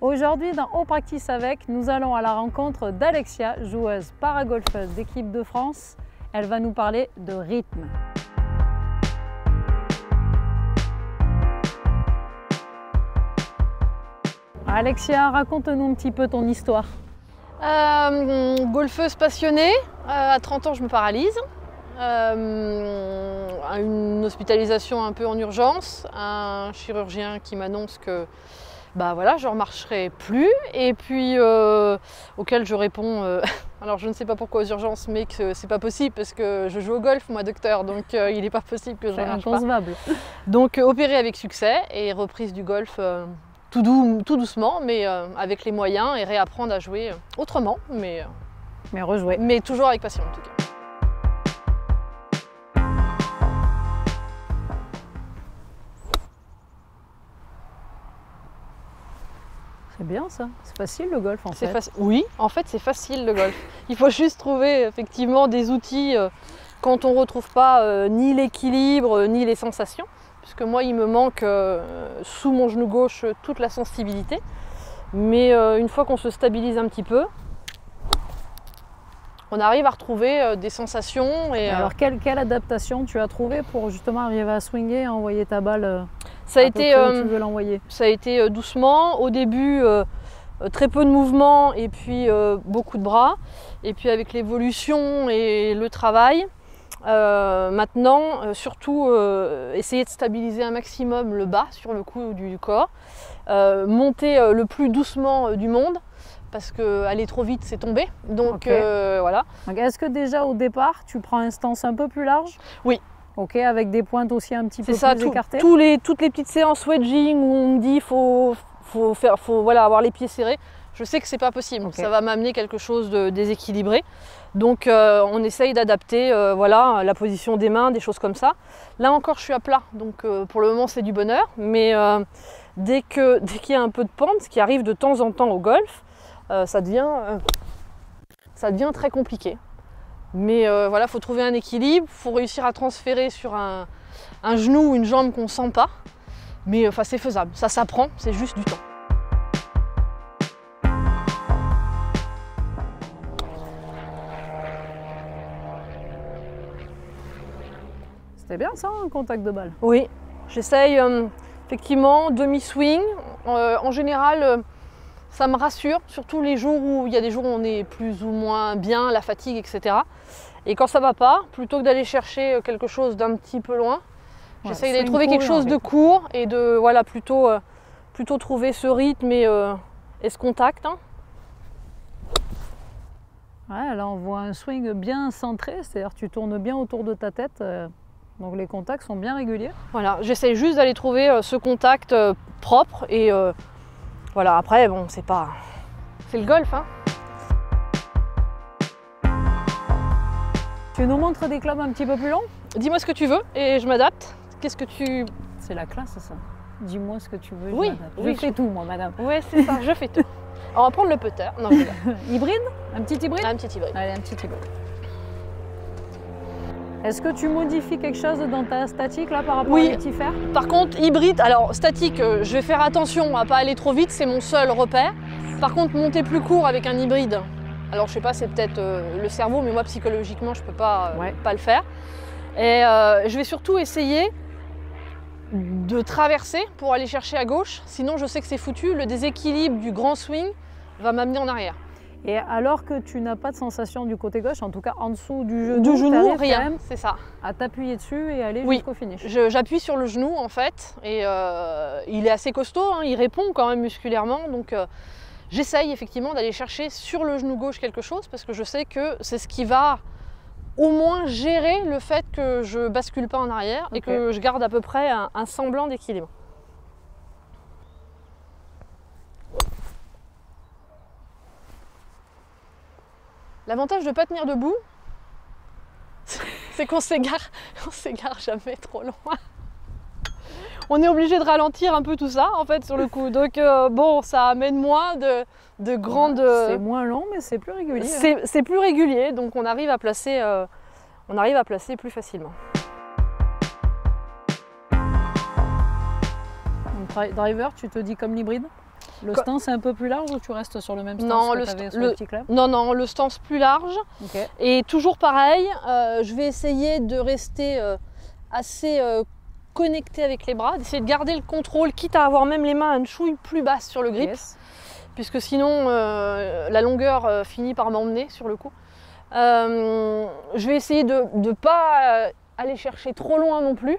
Aujourd'hui, dans Au Practice avec, nous allons à la rencontre d'Alexia, joueuse paragolfeuse d'équipe de France. Elle va nous parler de rythme. Alexia, raconte-nous un petit peu ton histoire. Golfeuse passionnée, à 30 ans je me paralyse. Une hospitalisation un peu en urgence, un chirurgien qui m'annonce que voilà, je ne remarcherai plus, et puis auquel je réponds, alors je ne sais pas pourquoi aux urgences, mais que c'est pas possible parce que je joue au golf, moi docteur, donc il n'est pas possible que je ne marche pas. Donc opéré avec succès et reprise du golf tout doucement, mais avec les moyens, et réapprendre à jouer autrement, mais rejouer. Mais toujours avec passion en tout cas. C'est bien ça, c'est facile le golf en fait. Oui, en fait c'est facile le golf. Il faut juste trouver effectivement des outils quand on ne retrouve pas ni l'équilibre ni les sensations. Puisque moi il me manque sous mon genou gauche toute la sensibilité. Mais une fois qu'on se stabilise un petit peu, on arrive à retrouver des sensations. Et, alors quelle adaptation tu as trouvé pour justement arriver à swinger, à envoyer ta balle ça a été, où tu veux l'envoyer? Ça a été doucement, au début très peu de mouvements et puis beaucoup de bras. Et puis avec l'évolution et le travail, maintenant surtout essayer de stabiliser un maximum le bas sur le cou du corps, monter le plus doucement du monde, parce qu'aller trop vite c'est tomber. Donc voilà. Est-ce que déjà au départ tu prends une stance un peu plus large? Oui. Ok, avec des pointes aussi un petit peu plus écartées. Toutes les petites séances wedging où on me dit faut avoir les pieds serrés, je sais que c'est pas possible. Ça va m'amener quelque chose de déséquilibré. Donc on essaye d'adapter la position des mains, des choses comme ça. Là encore je suis à plat, donc pour le moment c'est du bonheur. Mais dès qu'il y a un peu de pente, ce qui arrive de temps en temps au golf, ça devient très compliqué. Mais il faut trouver un équilibre, il faut réussir à transférer sur un genou ou une jambe qu'on ne sent pas. Mais c'est faisable, ça s'apprend, c'est juste du temps. C'était bien ça, un contact de balle? Oui, j'essaye effectivement demi-swing. En général, ça me rassure, surtout les jours où il y a des jours où on est plus ou moins bien, la fatigue, etc. Et quand ça va pas, plutôt que d'aller chercher quelque chose d'un petit peu loin, j'essaye d'aller trouver quelque chose de court et de plutôt trouver ce rythme et ce contact. Hein. Ouais, là on voit un swing bien centré, c'est-à-dire que tu tournes bien autour de ta tête, donc les contacts sont bien réguliers. Voilà, j'essaye juste d'aller trouver ce contact propre et voilà, après bon, c'est le golf. Hein. Tu nous montres des clubs un petit peu plus longs? Dis-moi ce que tu veux et je m'adapte. Qu'est-ce que tu... C'est la classe ça. Dis-moi ce que tu veux, oui, je fais tout moi madame. Ouais c'est ça, je fais tout. On va prendre le putter. Non, hybride? Un petit hybride? Un petit hybride. Allez, un petit hybride. Est-ce que tu modifies quelque chose dans ta statique là par rapport à les petits fers? Par contre, hybride, alors statique, je vais faire attention à pas aller trop vite, c'est mon seul repère. Par contre, monter plus court avec un hybride, alors je sais pas, c'est peut-être le cerveau, mais moi psychologiquement, je peux pas le faire. Et je vais surtout essayer de traverser pour aller chercher à gauche, sinon je sais que c'est foutu, le déséquilibre du grand swing va m'amener en arrière. Et alors que tu n'as pas de sensation du côté gauche, en tout cas en dessous du genou, rien, c'est ça. À t'appuyer dessus et aller jusqu'au finish. J'appuie sur le genou en fait, et il est assez costaud, hein, il répond quand même musculairement, donc j'essaye effectivement d'aller chercher sur le genou gauche quelque chose, parce que je sais que c'est ce qui va au moins gérer le fait que je bascule pas en arrière et que je garde à peu près un semblant d'équilibre. L'avantage de ne pas tenir debout, c'est qu'on s'égare jamais trop loin. On est obligé de ralentir un peu tout ça en fait sur le coup. Donc bon, ça amène moins de grandes... C'est moins long mais c'est plus régulier. C'est plus régulier, donc on arrive à placer plus facilement. Donc, driver, tu te dis comme l'hybride? Le stance est un peu plus large ou tu restes sur le même stance non, que tu avais sur le petit club? Non, le stance plus large. Okay. Et toujours pareil, je vais essayer de rester assez connecté avec les bras, d'essayer de garder le contrôle, quitte à avoir même les mains une chouille plus basse sur le grip, yes. Puisque sinon la longueur finit par m'emmener sur le coup. Je vais essayer de ne pas aller chercher trop loin non plus.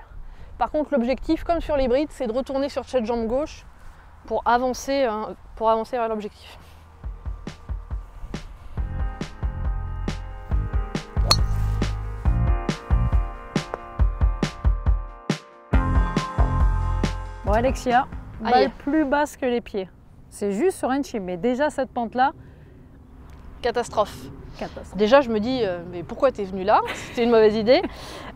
Par contre, l'objectif, comme sur l'hybride, c'est de retourner sur cette jambe gauche pour avancer vers l'objectif. Bon Alexia, balle plus basse que les pieds. C'est juste sur un chip, mais déjà cette pente-là... Catastrophe. Déjà je me dis, mais pourquoi tu es venu là? C'était une mauvaise idée.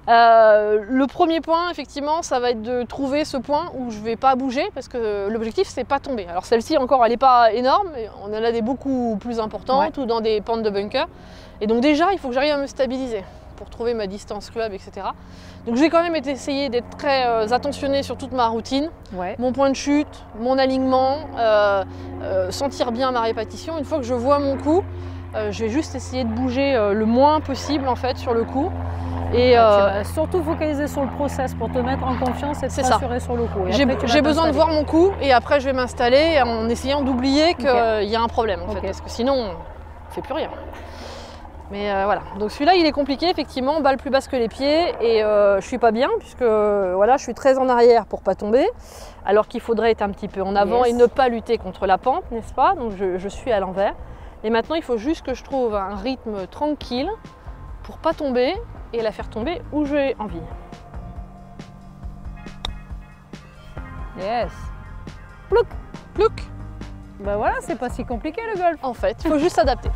Le premier point, effectivement, ça va être de trouver ce point où je ne vais pas bouger, parce que l'objectif, c'est pas tomber. Alors celle-ci encore, elle n'est pas énorme, mais on en a des beaucoup plus importantes, ou dans des pentes de bunker. Et donc déjà, il faut que j'arrive à me stabiliser pour trouver ma distance club, etc. Donc je vais quand même essayer d'être très attentionnée sur toute ma routine, mon point de chute, mon alignement, sentir bien ma répétition. Une fois que je vois mon coup, je vais juste essayer de bouger le moins possible en fait sur le coup. Et surtout focaliser sur le process pour te mettre en confiance et te rassurer sur le coup. J'ai besoin de voir mon coup et après je vais m'installer en essayant d'oublier qu'il y a un problème en fait, parce que sinon on ne fait plus rien. Mais voilà, donc celui-là il est compliqué effectivement, balle plus basse que les pieds et je suis pas bien puisque voilà, je suis très en arrière pour pas tomber, alors qu'il faudrait être un petit peu en avant et ne pas lutter contre la pente, n'est-ce pas? Donc je suis à l'envers. Et maintenant il faut juste que je trouve un rythme tranquille pour pas tomber et la faire tomber où j'ai envie. Yes. Plouc, plouc. Ben voilà, c'est pas si compliqué le golf. En fait, il faut juste s'adapter.